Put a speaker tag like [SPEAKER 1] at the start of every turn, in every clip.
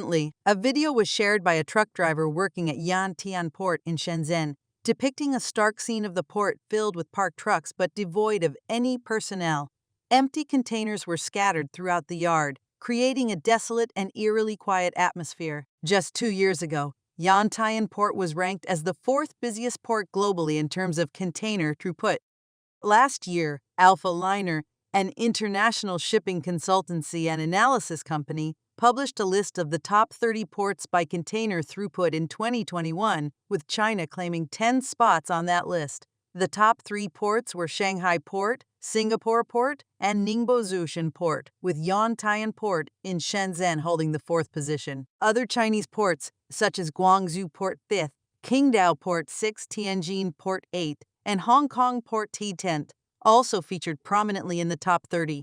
[SPEAKER 1] Recently, a video was shared by a truck driver working at Xi'an port in Shenzhen, depicting a stark scene of the port filled with parked trucks but devoid of any personnel. Empty containers were scattered throughout the yard, creating a desolate and eerily quiet atmosphere. Just 2 years ago, Yantian Port was ranked as the fourth busiest port globally in terms of container throughput. Last year, Alpha Liner, an international shipping consultancy and analysis company, published a list of the top 30 ports by container throughput in 2021, with China claiming 10 spots on that list. The top 3 ports were Shanghai Port, Singapore Port, and Ningbo Xi'an Port, with Yantian Port in Shenzhen holding the 4th position. Other Chinese ports, such as Guangzhou Port 5th, Qingdao Port 6th, Tianjin Port 8th, and Hong Kong Port T10th, also featured prominently in the top 30.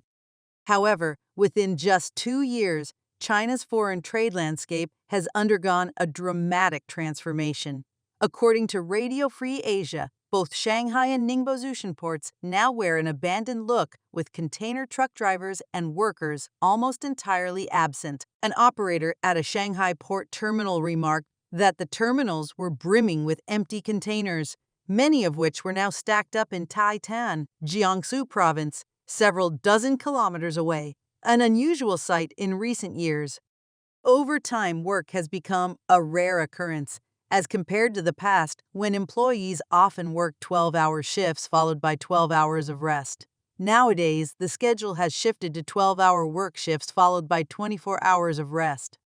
[SPEAKER 1] However, within just 2 years, China's foreign trade landscape has undergone a dramatic transformation. According to Radio Free Asia, both Shanghai and Ningbo Xi'an ports now wear an abandoned look, with container truck drivers and workers almost entirely absent. An operator at a Shanghai port terminal remarked that the terminals were brimming with empty containers, many of which were now stacked up in Taitan, Jiangsu province, several dozen kilometers away, an unusual sight in recent years. Overtime work has become a rare occurrence, as compared to the past when employees often worked 12-hour shifts followed by 12 hours of rest. Nowadays, the schedule has shifted to 12-hour work shifts followed by 24 hours of rest.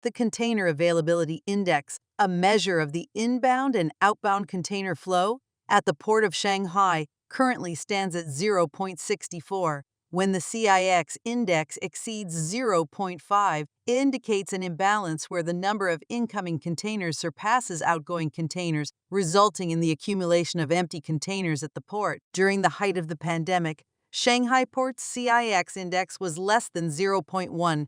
[SPEAKER 1] The Container Availability Index, a measure of the inbound and outbound container flow, at the Port of Shanghai currently stands at 0.64. When the CIX index exceeds 0.5, it indicates an imbalance where the number of incoming containers surpasses outgoing containers, resulting in the accumulation of empty containers at the port. During the height of the pandemic, Shanghai Port's CIX index was less than 0.1.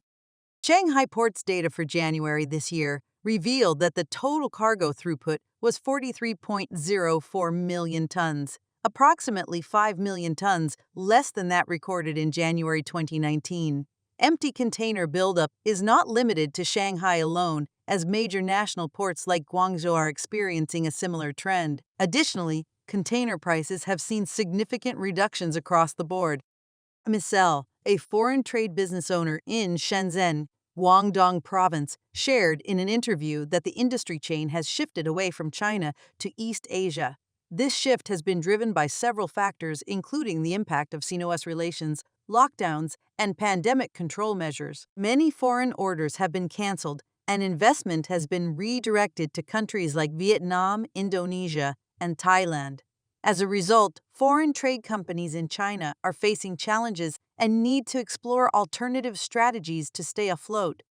[SPEAKER 1] Shanghai Port's data for January this year revealed that the total cargo throughput was 43.04 million tons, approximately 5 million tons less than that recorded in January 2019. Empty container buildup is not limited to Shanghai alone, as major national ports like Guangzhou are experiencing a similar trend. Additionally, container prices have seen significant reductions across the board. Michelle, a foreign trade business owner in Shenzhen, Guangdong Province, shared in an interview that the industry chain has shifted away from China to East Asia. This shift has been driven by several factors, including the impact of Sino-US relations, lockdowns, and pandemic control measures. Many foreign orders have been canceled, and investment has been redirected to countries like Vietnam, Indonesia, and Thailand. As a result, foreign trade companies in China are facing challenges and need to explore alternative strategies to stay afloat.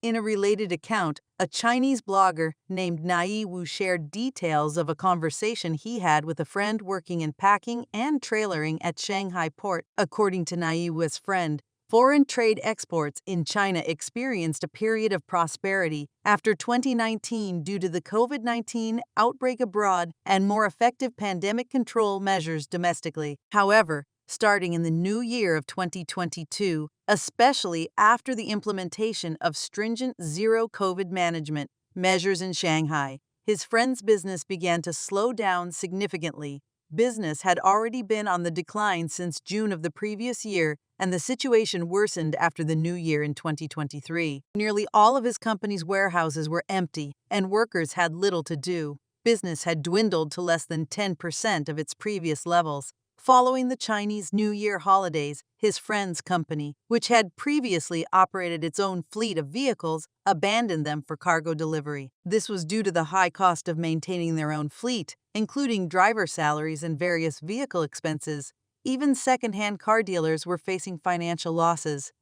[SPEAKER 1] In a related account, a Chinese blogger named Nai Wu shared details of a conversation he had with a friend working in packing and trailering at Shanghai port. According to Nai Wu's friend, foreign trade exports in China experienced a period of prosperity after 2019 due to the COVID-19 outbreak abroad and more effective pandemic control measures domestically. However, starting in the new year of 2022, especially after the implementation of stringent zero-COVID management measures in Shanghai, his friend's business began to slow down significantly. Business had already been on the decline since June of the previous year, and the situation worsened after the new year in 2023. Nearly all of his company's warehouses were empty, and workers had little to do. Business had dwindled to less than 10% of its previous levels. Following the Chinese New Year holidays, his friend's company, which had previously operated its own fleet of vehicles, abandoned them for cargo delivery. This was due to the high cost of maintaining their own fleet, including driver salaries and various vehicle expenses. Even second-hand car dealers were facing financial losses.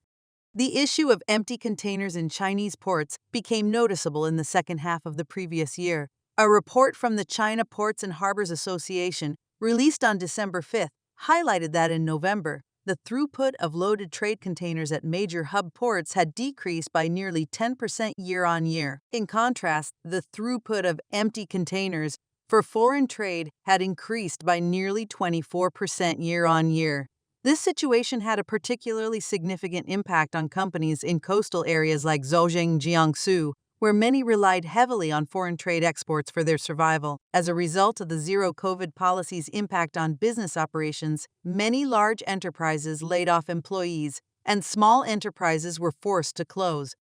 [SPEAKER 1] The issue of empty containers in Chinese ports became noticeable in the second half of the previous year. A report from the China Ports and Harbors Association, released on December 5th, highlighted that in November, the throughput of loaded trade containers at major hub ports had decreased by nearly 10% year-on-year. In contrast, the throughput of empty containers for foreign trade had increased by nearly 24% year-on-year. This situation had a particularly significant impact on companies in coastal areas like Zhejiang, Jiangsu, where many relied heavily on foreign trade exports for their survival. As a result of the zero-COVID policy's impact on business operations, many large enterprises laid off employees, and small enterprises were forced to close.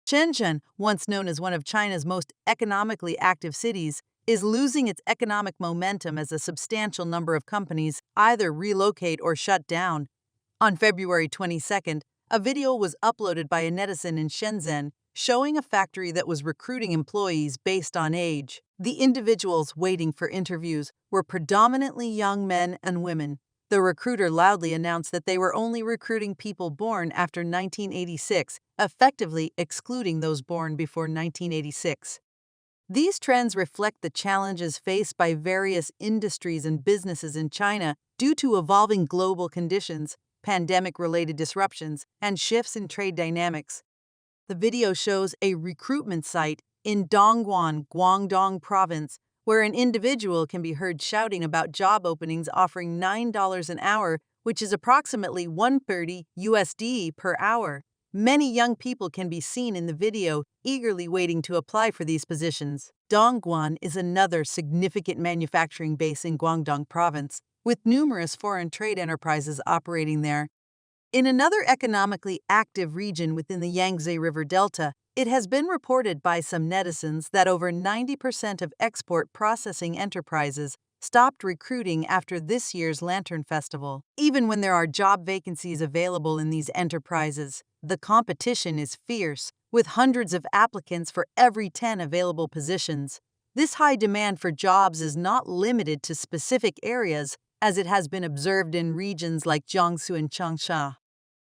[SPEAKER 1] Shenzhen, once known as one of China's most economically active cities, is losing its economic momentum as a substantial number of companies either relocate or shut down. On February 22nd, a video was uploaded by a netizen in Shenzhen showing a factory that was recruiting employees based on age. The individuals waiting for interviews were predominantly young men and women. The recruiter loudly announced that they were only recruiting people born after 1986, effectively excluding those born before 1986. These trends reflect the challenges faced by various industries and businesses in China due to evolving global conditions, pandemic-related disruptions, and shifts in trade dynamics. The video shows a recruitment site in Dongguan, Guangdong Province, where an individual can be heard shouting about job openings offering $9 an hour, which is approximately $130 USD per hour. Many young people can be seen in the video eagerly waiting to apply for these positions. Dongguan is another significant manufacturing base in Guangdong Province, with numerous foreign trade enterprises operating there. In another economically active region within the Yangtze River Delta, it has been reported by some netizens that over 90% of export processing enterprises stopped recruiting after this year's Lantern Festival. Even when there are job vacancies available in these enterprises, the competition is fierce, with hundreds of applicants for every 10 available positions. This high demand for jobs is not limited to specific areas, as it has been observed in regions like Jiangsu and Changsha.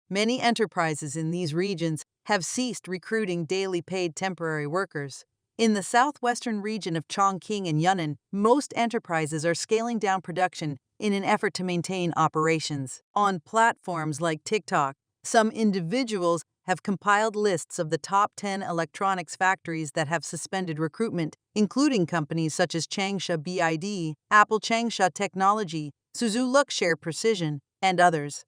[SPEAKER 1] Many enterprises in these regions have ceased recruiting daily paid temporary workers. In the southwestern region of Chongqing and Yunnan, most enterprises are scaling down production in an effort to maintain operations. On platforms like TikTok, some individuals have compiled lists of the top 10 electronics factories that have suspended recruitment, including companies such as Changsha BID, Apple Changsha Technology, Suzhou Luxshare Precision, and others.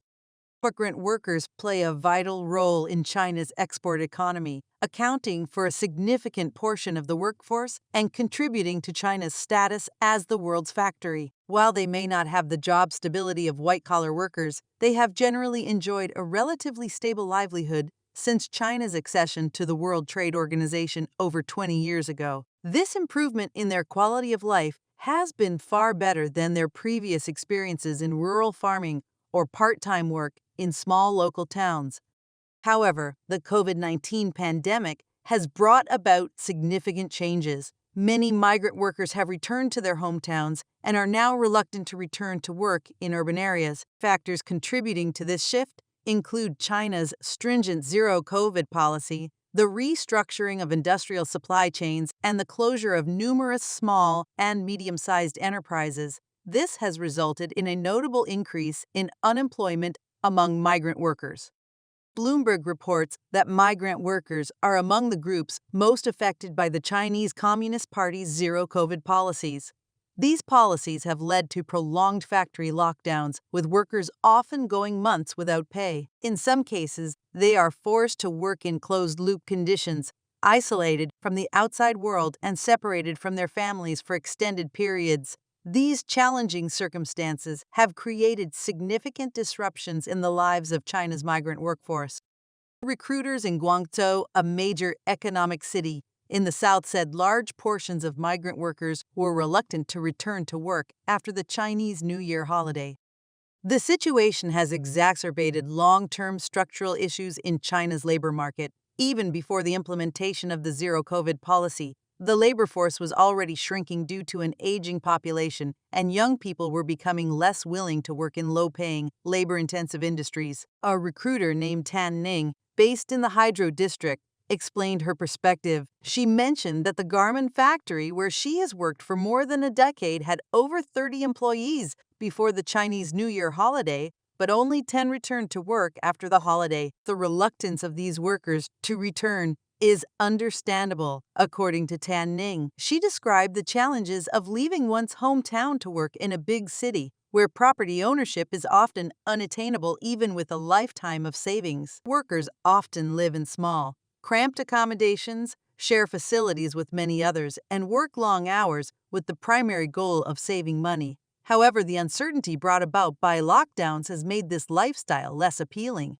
[SPEAKER 1] Migrant workers play a vital role in China's export economy, accounting for a significant portion of the workforce and contributing to China's status as the world's factory. While they may not have the job stability of white-collar workers, they have generally enjoyed a relatively stable livelihood since China's accession to the World Trade Organization over 20 years ago. This improvement in their quality of life has been far better than their previous experiences in rural farming or part-time work in small local towns. However, the COVID-19 pandemic has brought about significant changes. Many migrant workers have returned to their hometowns and are now reluctant to return to work in urban areas. Factors contributing to this shift include China's stringent zero-COVID policy, the restructuring of industrial supply chains, and the closure of numerous small and medium-sized enterprises. This has resulted in a notable increase in unemployment among migrant workers. Bloomberg reports that migrant workers are among the groups most affected by the Chinese Communist Party's zero-COVID policies. These policies have led to prolonged factory lockdowns, with workers often going months without pay. In some cases, they are forced to work in closed-loop conditions, isolated from the outside world and separated from their families for extended periods. These challenging circumstances have created significant disruptions in the lives of China's migrant workforce. Recruiters in Guangzhou, a major economic city in the south, said large portions of migrant workers were reluctant to return to work after the Chinese New Year holiday. The situation has exacerbated long-term structural issues in China's labor market. Even before the implementation of the zero-COVID policy, the labor force was already shrinking due to an aging population, and young people were becoming less willing to work in low-paying, labor-intensive industries. A recruiter named Tan Ning, based in the Hydro District, explained her perspective. She mentioned that the garment factory where she has worked for more than a decade had over 30 employees before the Chinese New Year holiday, but only 10 returned to work after the holiday. The reluctance of these workers to return is understandable, according to Tan Ning. She described the challenges of leaving one's hometown to work in a big city, where property ownership is often unattainable even with a lifetime of savings. Workers often live in small, cramped accommodations, share facilities with many others, and work long hours with the primary goal of saving money. However, the uncertainty brought about by lockdowns has made this lifestyle less appealing.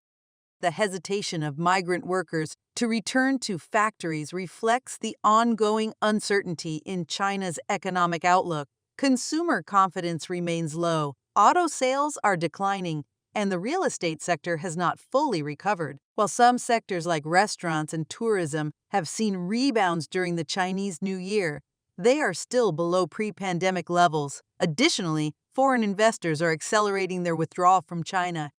[SPEAKER 1] The hesitation of migrant workers to return to factories reflects the ongoing uncertainty in China's economic outlook. Consumer confidence remains low, auto sales are declining, and the real estate sector has not fully recovered. While some sectors like restaurants and tourism have seen rebounds during the Chinese New Year, they are still below pre-pandemic levels. Additionally, foreign investors are accelerating their withdrawal from China.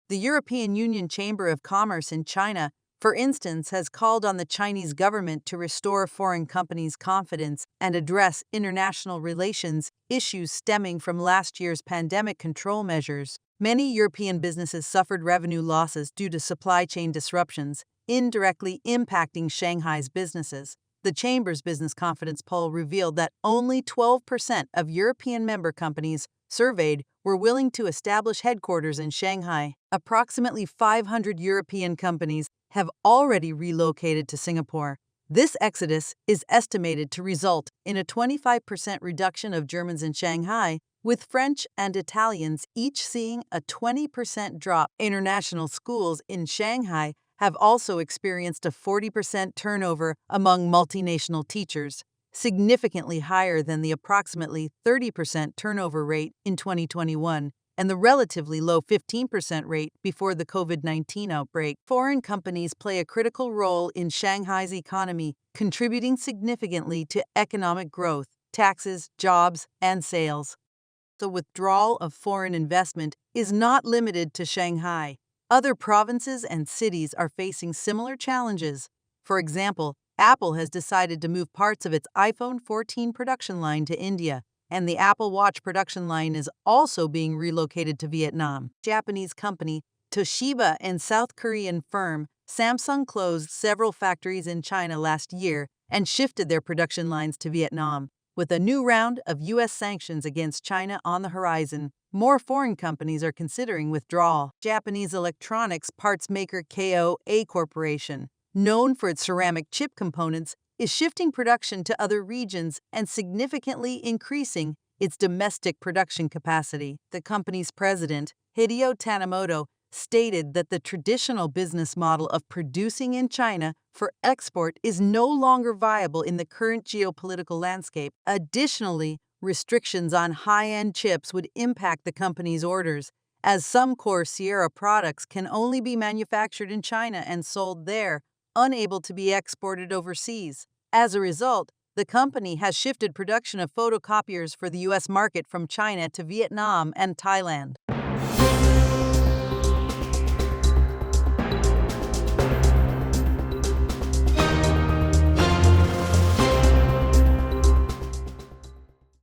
[SPEAKER 1] The European Union Chamber of Commerce in China, for instance, has called on the Chinese government to restore foreign companies' confidence and address international relations issues stemming from last year's pandemic control measures. Many European businesses suffered revenue losses due to supply chain disruptions, indirectly impacting Shanghai's businesses. The Chamber's business confidence poll revealed that only 12% of European member companies surveyed were willing to establish headquarters in Shanghai. Approximately 500 European companies have already relocated to Singapore. This exodus is estimated to result in a 25% reduction of Germans in Shanghai, with French and Italians each seeing a 20% drop. International schools in Shanghai have also experienced a 40% turnover among multinational teachers, significantly higher than the approximately 30% turnover rate in 2021 and the relatively low 15% rate before the COVID-19 outbreak. Foreign companies play a critical role in Shanghai's economy, contributing significantly to economic growth, taxes, jobs, and sales. The withdrawal of foreign investment is not limited to Shanghai. Other provinces and cities are facing similar challenges. For example, Apple has decided to move parts of its iPhone 14 production line to India, and the Apple Watch production line is also being relocated to Vietnam. Japanese company Toshiba and South Korean firm Samsung closed several factories in China last year and shifted their production lines to Vietnam. With a new round of U.S. sanctions against China on the horizon, more foreign companies are considering withdrawal. Japanese electronics parts maker KOA Corporation, known for its ceramic chip components, is shifting production to other regions and significantly increasing its domestic production capacity. The company's president, Hideo Tanimoto, stated that the traditional business model of producing in China for export is no longer viable in the current geopolitical landscape. Additionally, restrictions on high-end chips would impact the company's orders, as some core Sierra products can only be manufactured in China and sold there, unable to be exported overseas. As a result, the company has shifted production of photocopiers for the U.S. market from China to Vietnam and Thailand.